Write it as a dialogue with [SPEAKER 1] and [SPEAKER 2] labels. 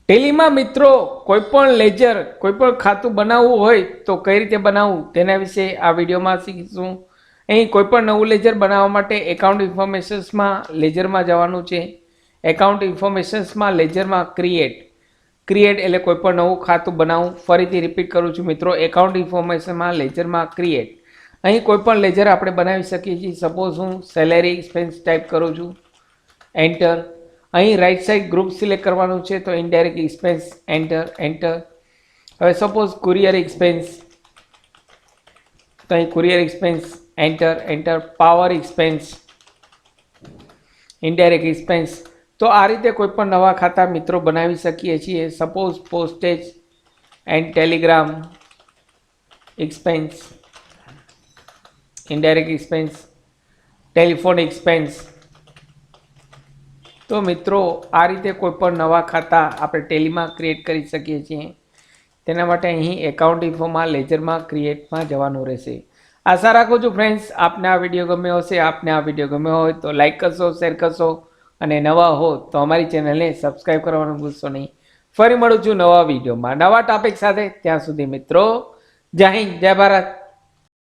[SPEAKER 1] ટેલીમાં મિત્રો કોઈપણ લેજર કોઈપણ ખાતું બનાવવું હોય તો કઈ રીતે બનાવવું તેના વિશે આ વિડીયોમાં શીખીશું। અહીં કોઈપણ નવું લેજર બનાવવા માટે એકાઉન્ટ ઇન્ફોર્મેશન્સમાં લેજરમાં જવાનું છે। એકાઉન્ટ ઇન્ફોર્મેશન્સમાં લેજરમાં ક્રિએટ એટલે કોઈપણ નવું ખાતું બનાવવું। ફરીથી રિપીટ કરું છું મિત્રો, એકાઉન્ટ ઇન્ફોર્મેશનમાં લેજરમાં ક્રિએટ। અહીં કોઈપણ લેજર આપણે બનાવી શકીએ છીએ। સપોઝ હું સેલેરી એક્સપેન્સ ટાઈપ કરું છું, એન્ટર। અહીં રાઈટ સાઈડ ગ્રુપ સિલેક્ટ કરવાનું છે તો ઇનડાયરેક્ટ એક્સપેન્સ, એન્ટર। હવે સપોઝ કુરિયર એક્સપેન્સ, તો અહીં courier expense, enter. Power expense, indirect expense. તો આ રીતે કોઈ પણ નવા ખાતા મિત્રો બનાવી શકીએ છીએ। Suppose postage and Telegram expense, indirect expense, telephone expense. તો મિત્રો આ રીતે કોઈ પણ નવા ખાતા આપણે ટેલીમાં ક્રિએટ કરી શકીએ છીએ। તેના માટે અહીં એકાઉન્ટ ઇન્ફોમાં લેજરમાં ક્રિએટમાં જવાનું રહેશે। આશા રાખું છું ફ્રેન્ડ્સ આપને આ વિડીયો ગમ્યો હશે। આપને આ વિડીયો ગમ્યો હોય તો લાઈક કરશો, શેર કરશો અને નવા હો તો અમારી ચેનલને સબસ્ક્રાઈબ કરવાનું ભૂલશો નહીં। ફરી મળું છું નવા વિડીયોમાં નવા ટોપિક સાથે। ત્યાં સુધી મિત્રો જય હિન્દ, જય ભારત।